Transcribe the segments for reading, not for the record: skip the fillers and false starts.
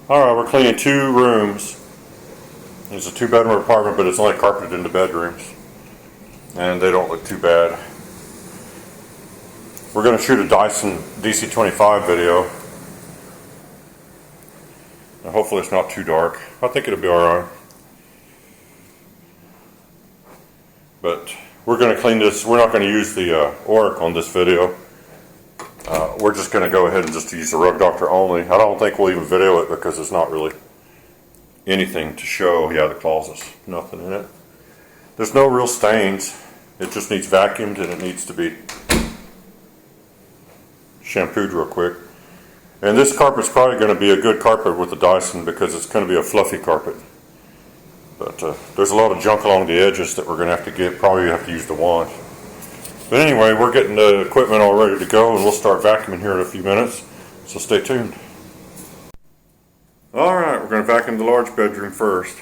Alright, we're cleaning 2 rooms. It's a 2-bedroom apartment, but it's only carpeted into bedrooms. And they don't look too bad. We're going to shoot a Dyson DC25 video. And hopefully it's not too dark. I think it'll be alright. But we're going to clean this. We're not going to use the Oric on this video. We're just going to go ahead and just use the Rug Doctor only. I don't think we'll even video it because it's not really anything to show. Yeah, the closet's nothing in it. There's no real stains. It just needs vacuumed and it needs to be shampooed real quick. And this carpet's probably going to be a good carpet with the Dyson because it's going to be a fluffy carpet. But there's a lot of junk along the edges that we're going to have to get. Probably have to use the wand. But anyway, we're getting the equipment all ready to go and we'll start vacuuming here in a few minutes. So stay tuned. Alright, we're going to vacuum the large bedroom first.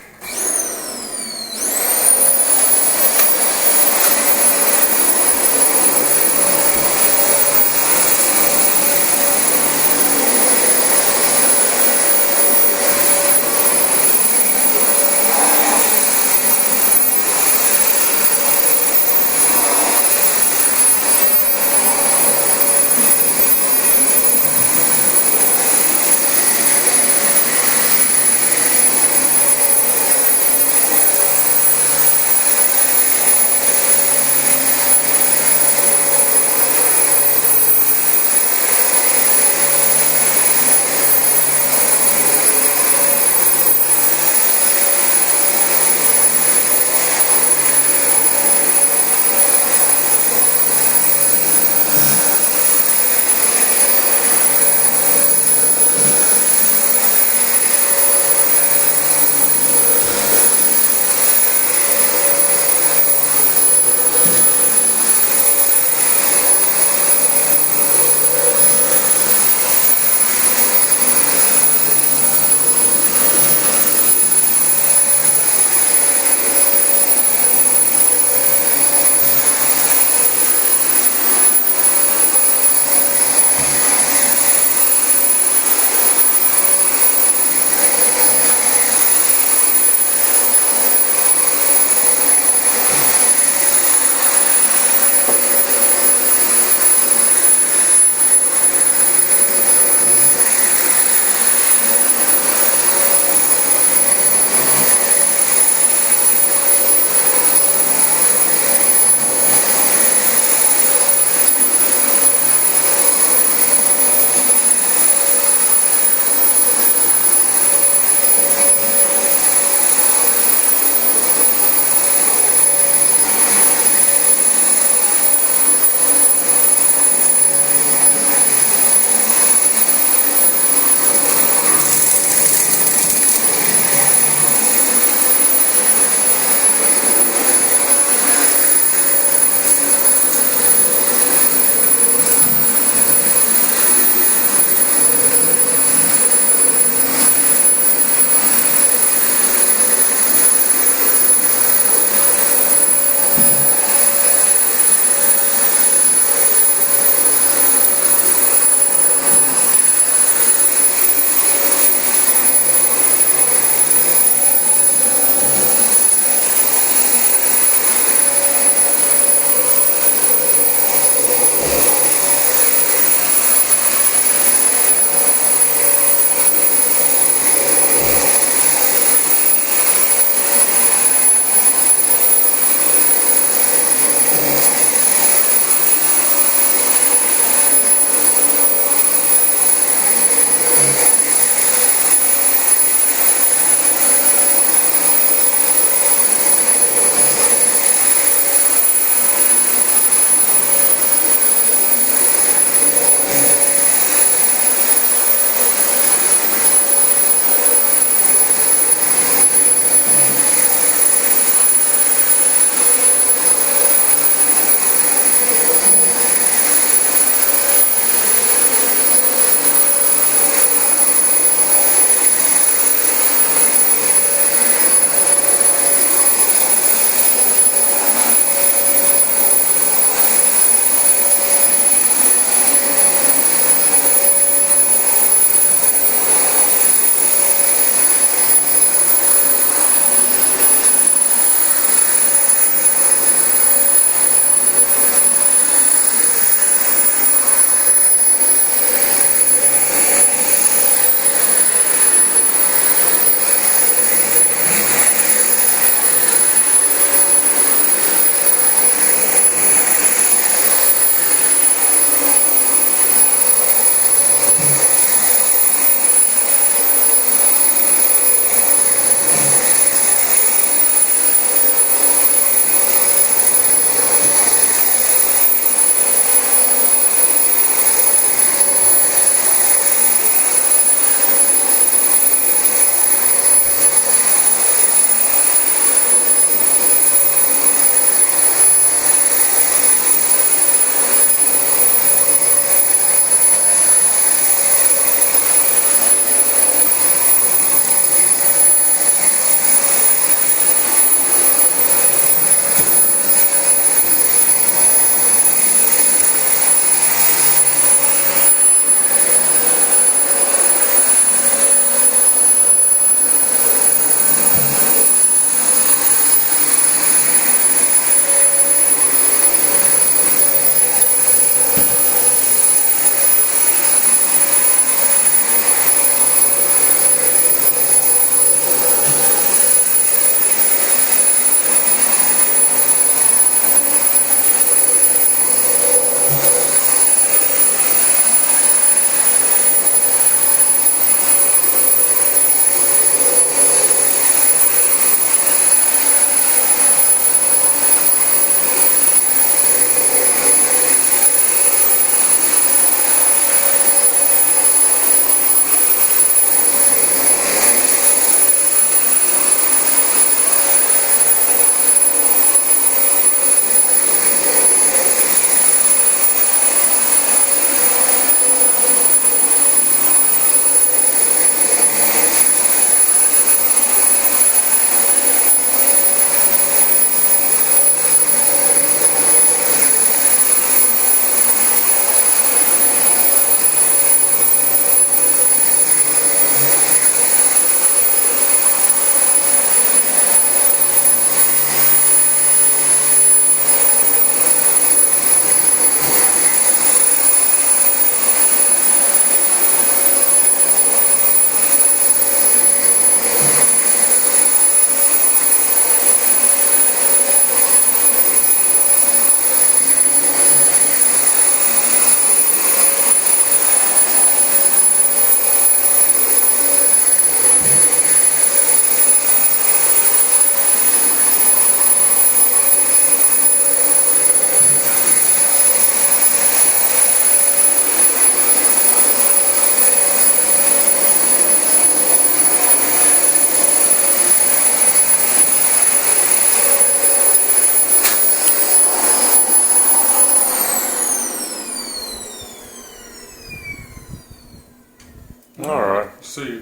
see.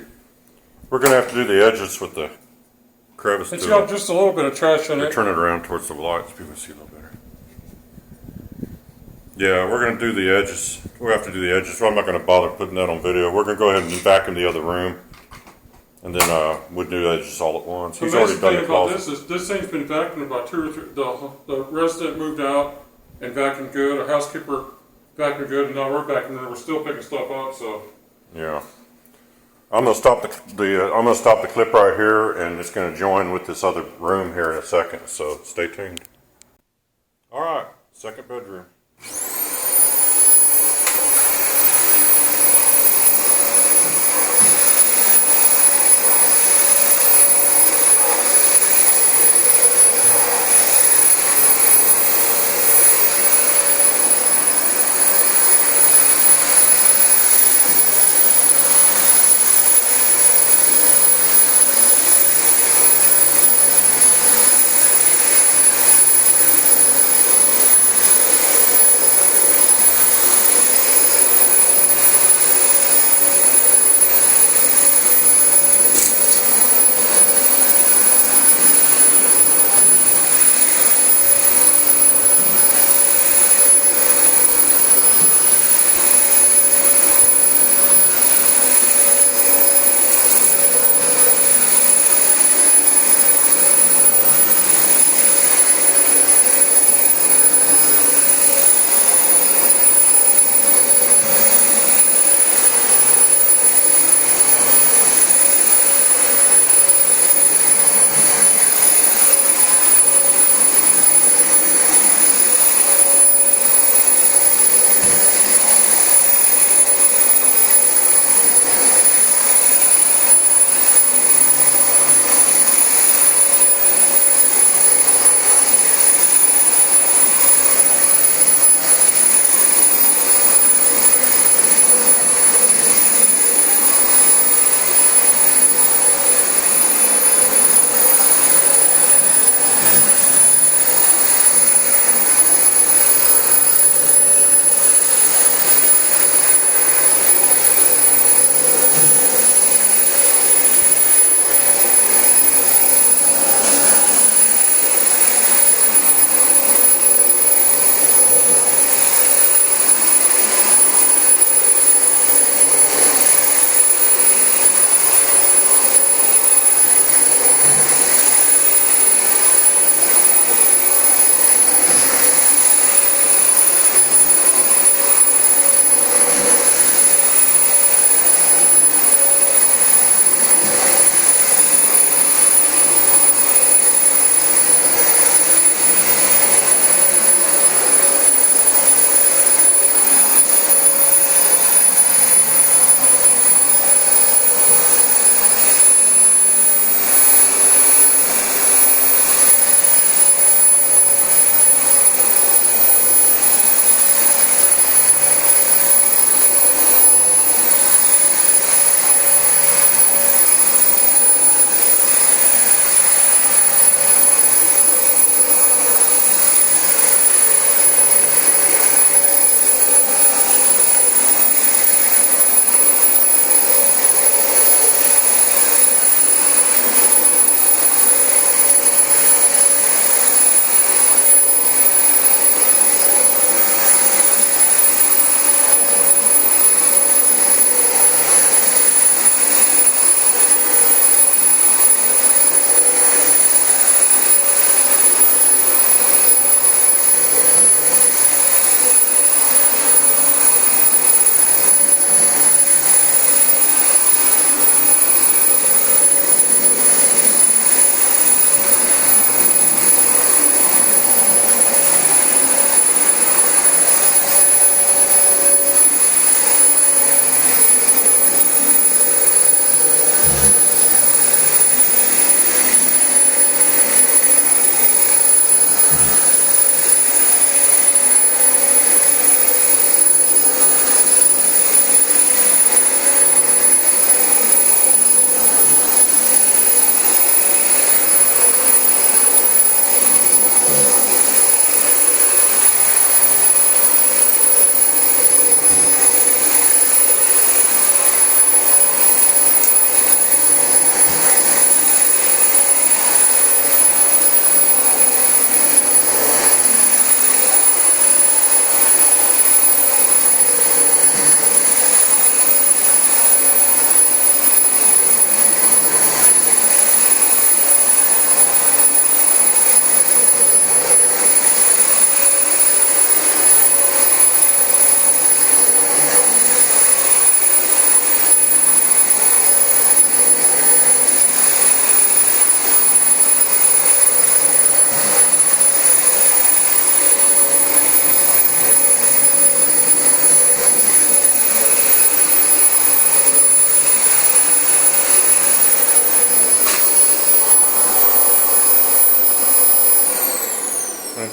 We're gonna have to do the edges with the crevice It's tool. got just a little bit of trash in it. Turn it around towards the light so people can see a little better. Yeah, we're gonna do the edges. We have to do the edges, so I'm not gonna bother putting that on video. We're gonna go ahead and vacuum the other room, and then we'll do the edges all at once. The He's already amazing done thing the about closet. this thing's been vacuumed by 2 or 3. The resident moved out and vacuumed good. Our housekeeper vacuumed good, and now we're vacuuming. We're still picking stuff up. So Yeah, I'm gonna stop I'm gonna stop the clip right here, and it's gonna join with this other room here in a second. So stay tuned. All right, second bedroom.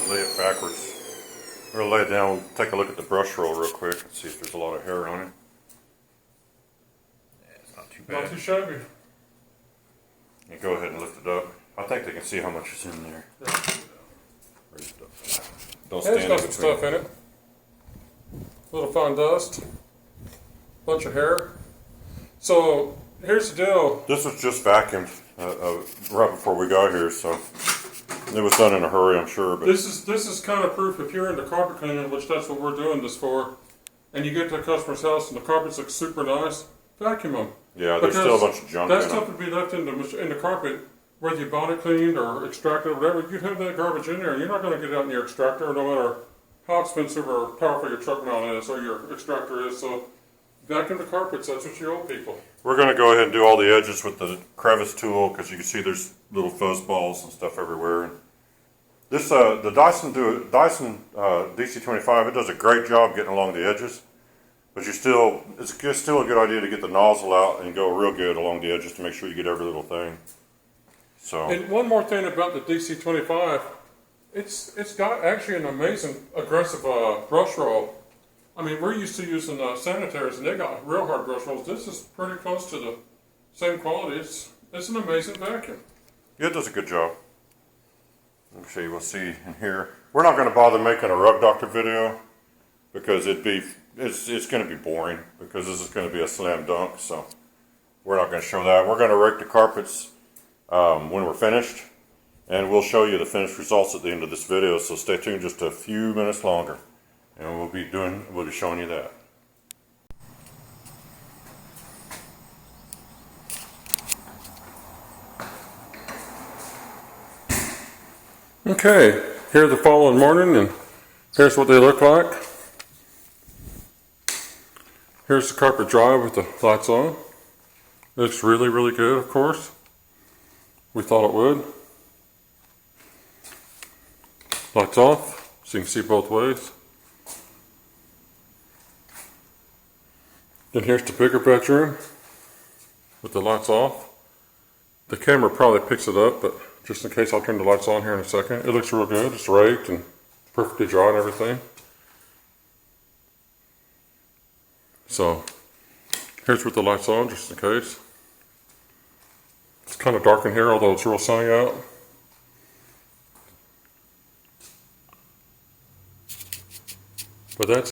lay it backwards. We're gonna lay it down, take a look at the brush roll real quick and see if there's a lot of hair on it. Yeah, it's not too bad. Not too shabby. And go ahead and lift it up. I think they can see how much is in there. Don't stand It's in got some between. stuff in it. A little fine dust. Bunch of hair. So here's the deal. This was just vacuumed right before we got here, so it was done in a hurry, I'm sure. But This is kind of proof if you're into carpet cleaning, which that's what we're doing this for, and you get to a customer's house and the carpets look super nice, vacuum them. yeah, there's still a bunch of junk That in stuff them. would be left in the carpet, whether you bought it cleaned or extracted or whatever. You'd have that garbage in there. You're not going to get it out in your extractor, no matter how expensive or powerful your truck mount is or your extractor is. So vacuum the carpets. That's what you owe people. We're going to go ahead and do all the edges with the crevice tool because you can see there's little fuzz balls and stuff everywhere. And this the Dyson DC25, it does a great job getting along the edges, but it's still a good idea to get the nozzle out and go real good along the edges to make sure you get every little thing. So And one more thing about the DC25, it's got actually an amazing aggressive brush roll. I mean, we're used to using sanitaries, and they got real hard brush rolls. This is pretty close to the same quality. It's an amazing vacuum. yeah, it does a good job. Let me show you. We'll see in here. We're not going to bother making a rug doctor video because it's going to be boring because this is going to be a slam dunk. So we're not going to show that. We're going to rake the carpets when we're finished, and we'll show you the finished results at the end of this video. So stay tuned just a few minutes longer, and we'll be showing you that. Okay, here's the following morning, and here's what they look like. Here's the carpet dry with the lights on. Looks really, really good, of course. We thought it would. Lights off, so you can see both ways. Then here's the bigger bedroom with the lights off. The camera probably picks it up, but just in case, I'll turn the lights on here in a second. It looks real good. It's raked and perfectly dry and everything. So here's with the lights on, just in case. It's kind of dark in here, although it's real sunny out. But that's